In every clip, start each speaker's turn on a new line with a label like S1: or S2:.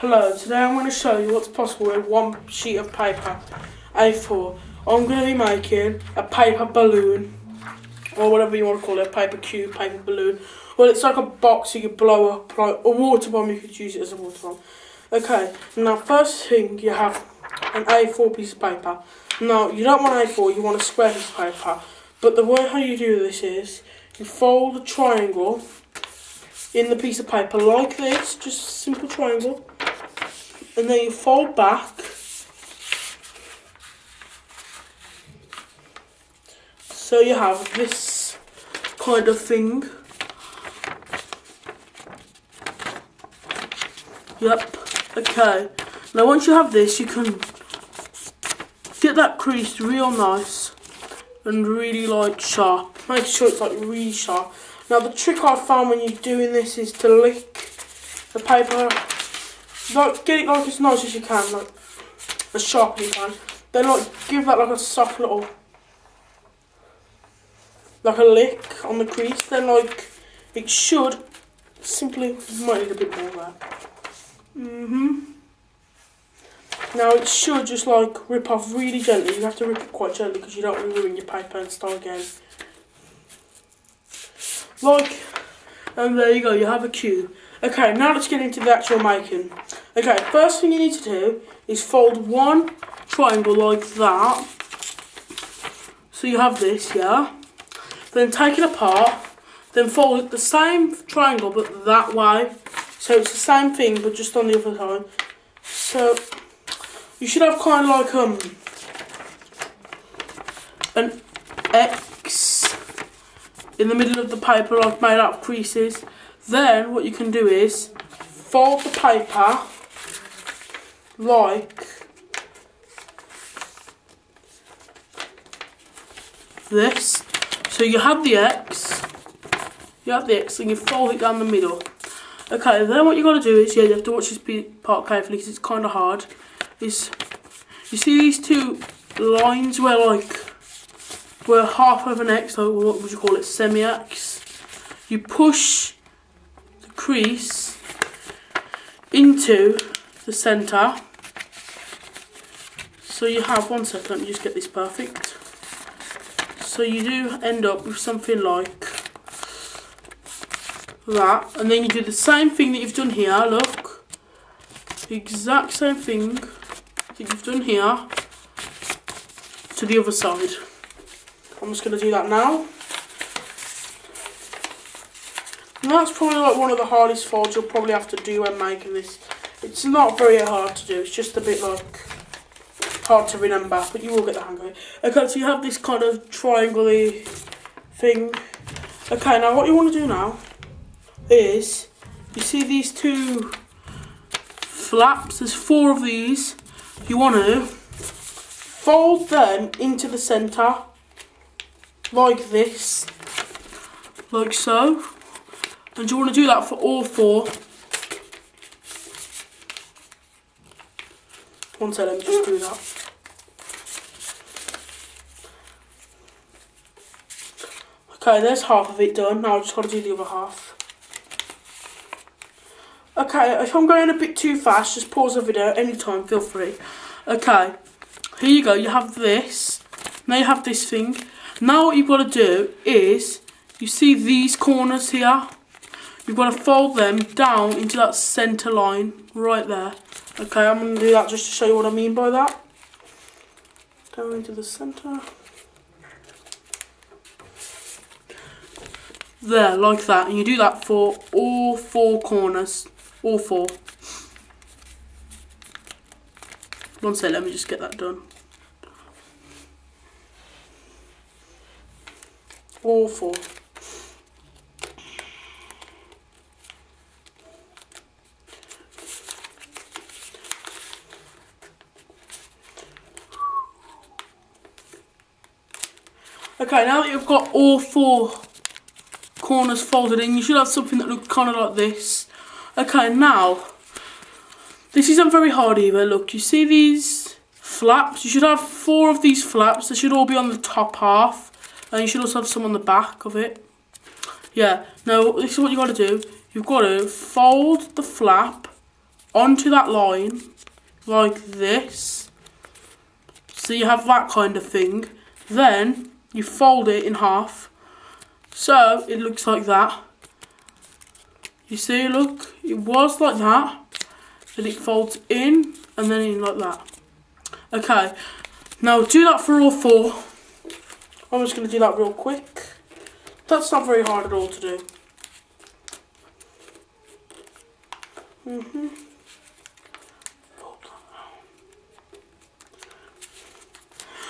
S1: Hello, today I'm going to show you what's possible with one sheet of paper, A4. I'm going to be making a paper balloon, or whatever you want to call it, a paper cube, paper balloon. Well, it's like a box you could blow up, like a water bomb, you could use it as a water bomb. Okay, now first thing you have an A4 piece of paper. Now, you don't want A4, you want a square piece of paper. But the way how you do this is, you fold a triangle in the piece of paper like this, just a simple triangle. And then you fold back. So you have this kind of thing. Yep, okay. Now once you have this, you can get that creased real nice and really like sharp. Make sure it's like really sharp. Now the trick I found when you're doing this is to lick the paper. Like, get it like as nice as you can, like as sharp as you can. Then like give that like a soft little, like a lick on the crease. Then like it should simply, might need a bit more there. Now it should just like rip off really gently. You have to rip it quite gently because you don't want to ruin your paper and start again. Like, and there you go, you have a cube. Okay, now let's get into the actual making. Okay, first thing you need to do is fold one triangle like that. So you have this, yeah? Then take it apart, then fold it the same triangle but that way. So it's the same thing but just on the other side. So you should have kind of like an X in the middle of the paper, like made out of creases. Then what you can do is fold the paper like this. So you have the X, and you fold it down the middle. Okay, then what you got to do is, yeah, you have to watch this part carefully because it's kind of hard. Is you see these two lines where half of an X, so what would you call it, semi-X? You push the crease into the centre. So you have, one second, let me just get this perfect. So you do end up with something like that, and then you do the same thing that you've done here, look. The exact same thing that you've done here to the other side. I'm just going to do that now. And that's probably like one of the hardest folds you'll probably have to do when making this. It's not very hard to do, it's just a bit like hard to remember, but you will get the hang of it. Okay, so you have this kind of triangle-y thing. Okay, now what you want to do now is, you see these two flaps, there's 4 of these. You want to fold them into the centre like this, like so, and you want to do that for all 4. One second, let me just do that. Okay, there's half of it done. Now I've just got to do the other half. Okay, if I'm going a bit too fast, just pause the video anytime, feel free. Okay, here you go, you have this. Now you have this thing. Now what you've got to do is, you see these corners here? You've got to fold them down into that centre line, right there. Okay, I'm going to do that just to show you what I mean by that. Down into the centre. There, like that. And you do that for all 4 corners. All 4. One second, let me just get that done. All 4. Okay, now that you've got all 4 corners folded in, you should have something that looks kind of like this. Okay, now, this isn't very hard either. Look, you see these flaps? You should have 4 of these flaps. They should all be on the top half, and you should also have some on the back of it. Yeah, now this is what you got to do. You've got to fold the flap onto that line like this. So you have that kind of thing. Then you fold it in half. So it looks like that. You see, look, it was like that. Then it folds in and then in like that. Okay, now do that for all 4. I'm just going to do that real quick. That's not very hard at all to do.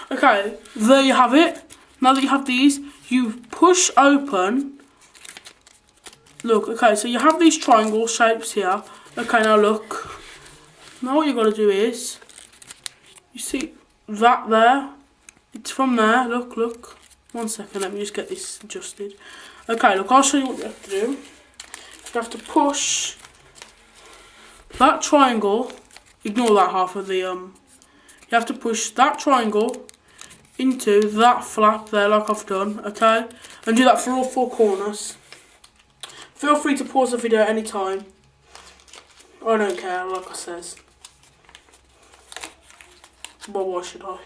S1: Okay, there you have it. Now that you have these, you push open. Look, okay, so you have these triangle shapes here. Okay, now look. Now what you've got to do is, you see that there? It's from there, look, look. 1 second, let me just get this adjusted. Okay, look, I'll show you what you have to do. You have to push that triangle, ignore that half of the, you have to push that triangle into that flap there like I've done, okay? And do that for all 4 corners. Feel free to pause the video at any time. I don't care, like I says. But why should I?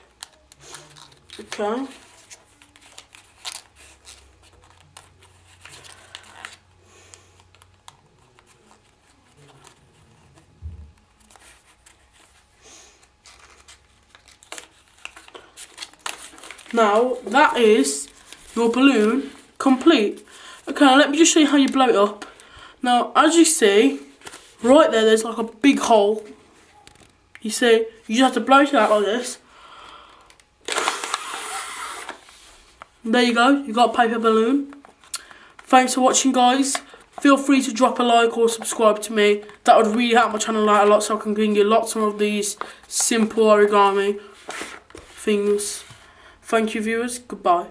S1: Okay. Now, that is your balloon complete. Okay, now let me just show you how you blow it up. Now, as you see, right there, there's like a big hole. You see, you just have to blow it out like this. And there you go, you got a paper balloon. Thanks for watching, guys. Feel free to drop a like or subscribe to me. That would really help my channel out a lot, so I can bring you lots more of these simple origami things. Thank you, viewers. Goodbye.